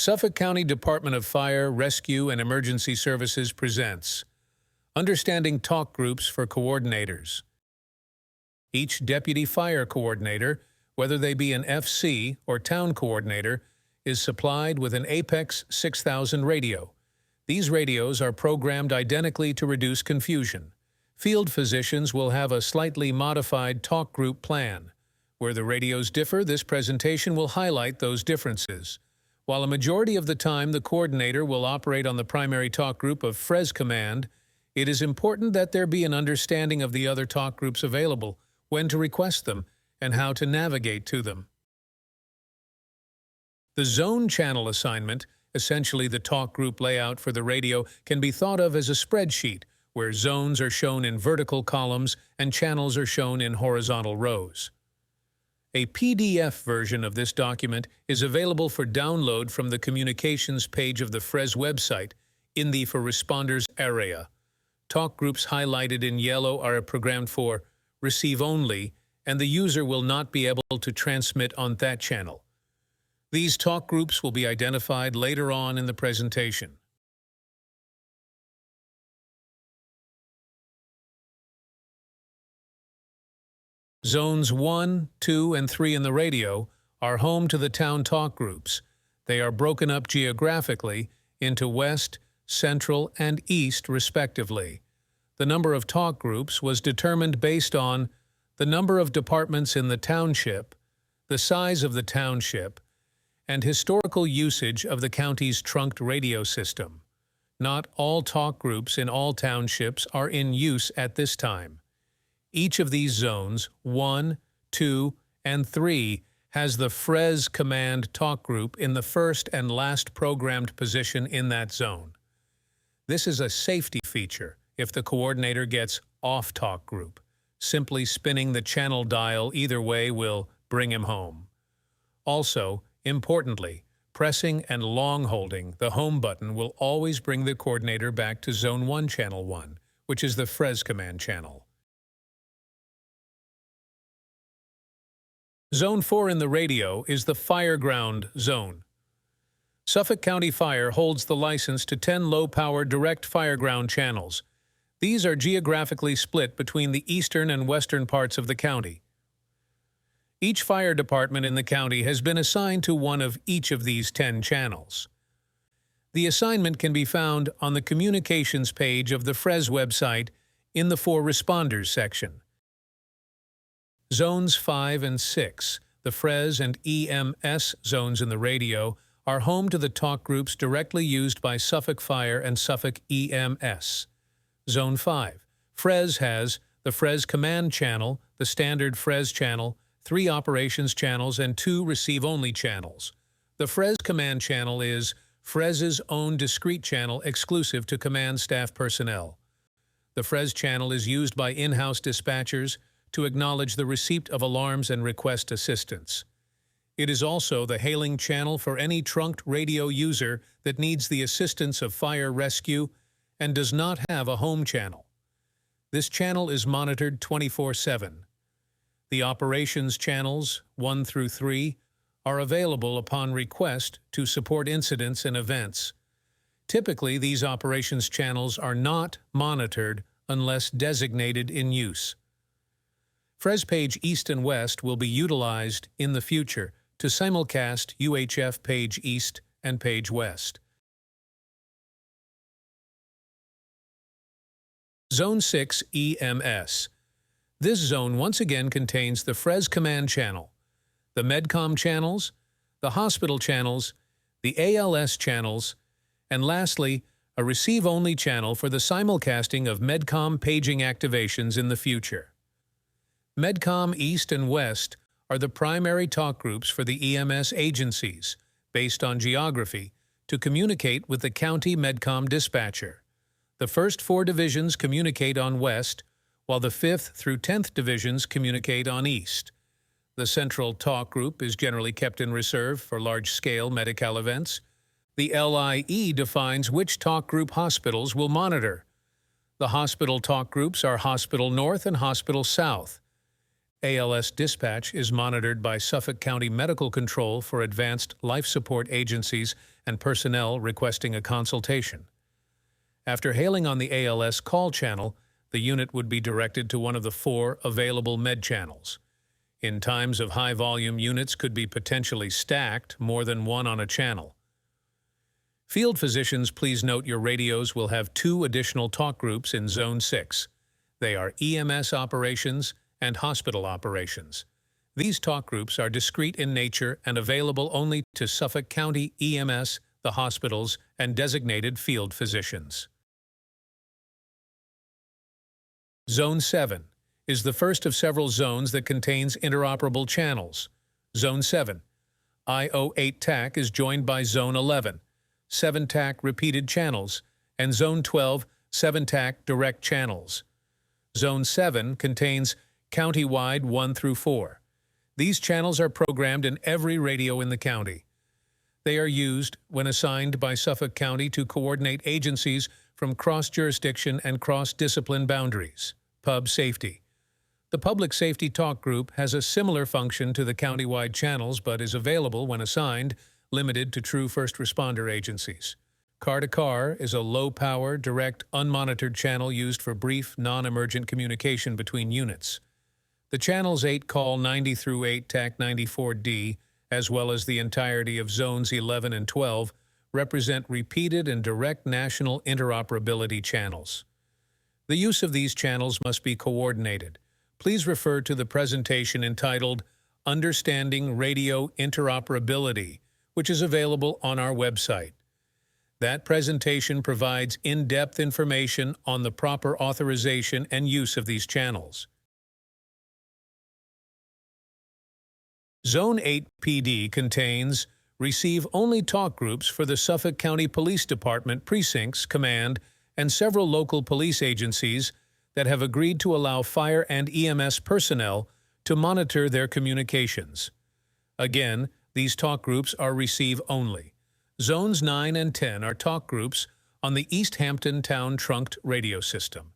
Suffolk County Department of Fire, Rescue, and Emergency Services presents Understanding Talk Groups for Coordinators. Each Deputy Fire Coordinator, whether they be an FC or Town Coordinator, is supplied with an Apex 6000 radio. These radios are programmed identically to reduce confusion. Field physicians will have a slightly modified talk group plan. Where the radios differ, this presentation will highlight those differences. While a majority of the time the coordinator will operate on the primary talk group of FRES command, it is important that there be an understanding of the other talk groups available, when to request them, and how to navigate to them. The zone channel assignment, essentially the talk group layout for the radio, can be thought of as a spreadsheet, where zones are shown in vertical columns and channels are shown in horizontal rows. A PDF version of this document is available for download from the Communications page of the FRES website in the For Responders area. Talk groups highlighted in yellow are programmed for Receive Only, and the user will not be able to transmit on that channel. These talk groups will be identified later on in the presentation. Zones 1, 2, and 3 in the radio are home to the town talk groups. They are broken up geographically into West, Central, and East, respectively. The number of talk groups was determined based on the number of departments in the township, the size of the township, and historical usage of the county's trunked radio system. Not all talk groups in all townships are in use at this time. Each of these zones, 1, 2, and 3, has the FRES command talk group in the first and last programmed position in that zone. This is a safety feature if the coordinator gets off talk group. Simply spinning the channel dial either way will bring him home. Also, importantly, pressing and long holding the home button will always bring the coordinator back to Zone 1 Channel 1, which is the FRES command channel. Zone 4 in the radio is the Fireground Zone. Suffolk County Fire holds the license to 10 low-power direct fireground channels. These are geographically split between the eastern and western parts of the county. Each fire department in the county has been assigned to one of each of these 10 channels. The assignment can be found on the Communications page of the FRES website in the For Responders section. Zones 5 and 6, the FRES and EMS zones in the radio, are home to the talk groups directly used by Suffolk Fire and Suffolk EMS. Zone 5. FRES has the FRES Command Channel, the Standard FRES Channel, 3 Operations Channels, and 2 Receive-Only Channels. The FRES Command Channel is FRES's own discrete channel exclusive to command staff personnel. The FRES channel is used by in-house dispatchers to acknowledge the receipt of alarms and request assistance. It is also the hailing channel for any trunked radio user that needs the assistance of fire rescue and does not have a home channel. This channel is monitored 24/7. The operations channels, 1 through 3, are available upon request to support incidents and events. Typically, these operations channels are not monitored unless designated in use. FRES Page East and West will be utilized in the future to simulcast UHF Page East and Page West. Zone 6 EMS. This zone once again contains the FRES command channel, the Medcom channels, the hospital channels, the ALS channels, and lastly, a receive-only channel for the simulcasting of Medcom paging activations in the future. Medcom East and West are the primary talk groups for the EMS agencies, based on geography, to communicate with the county Medcom dispatcher. The first 4 divisions communicate on West, while the 5th through 10th divisions communicate on East. The central talk group is generally kept in reserve for large-scale medical events. The LIE defines which talk group hospitals will monitor. The hospital talk groups are Hospital North and Hospital South. ALS dispatch is monitored by Suffolk County Medical Control for advanced life support agencies and personnel requesting a consultation. After hailing on the ALS call channel, the unit would be directed to one of the 4 available med channels. In times of high volume, units could be potentially stacked, more than one on a channel. Field physicians, please note your radios will have 2 additional talk groups in Zone 6. They are EMS operations and hospital operations. These talk groups are discrete in nature and available only to Suffolk County EMS, the hospitals, and designated field physicians. Zone 7 is the first of several zones that contains interoperable channels. Zone 7, IO8 TAC is joined by Zone 11, 7 TAC repeated channels, and Zone 12, 7 TAC direct channels. Zone 7 contains county-wide 1 through 4. These channels are programmed in every radio in the county. They are used when assigned by Suffolk County to coordinate agencies from cross-jurisdiction and cross-discipline boundaries. Pub Safety. The Public Safety Talk Group has a similar function to the county-wide channels but is available when assigned, limited to true first responder agencies. Car-to-Car is a low-power, direct, unmonitored channel used for brief, non-emergent communication between units. The channels 8 call 90 through 8 TAC 94D, as well as the entirety of Zones 11 and 12, represent repeated and direct national interoperability channels. The use of these channels must be coordinated. Please refer to the presentation entitled Understanding Radio Interoperability, which is available on our website. That presentation provides in-depth information on the proper authorization and use of these channels. Zone 8 PD contains receive-only talk groups for the Suffolk County Police Department precincts, command, and several local police agencies that have agreed to allow fire and EMS personnel to monitor their communications. Again, these talk groups are receive-only. Zones 9 and 10 are talk groups on the East Hampton Town Trunked radio system.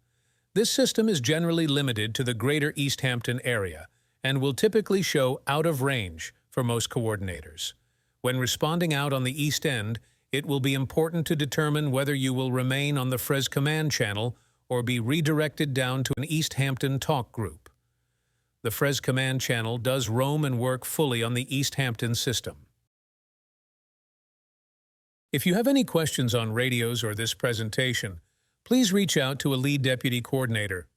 This system is generally limited to the greater East Hampton area and will typically show out of range for most coordinators. When responding out on the East End, it will be important to determine whether you will remain on the Fres Command channel or be redirected down to an East Hampton talk group. The Fres Command channel does roam and work fully on the East Hampton system. If you have any questions on radios or this presentation, please reach out to a lead deputy coordinator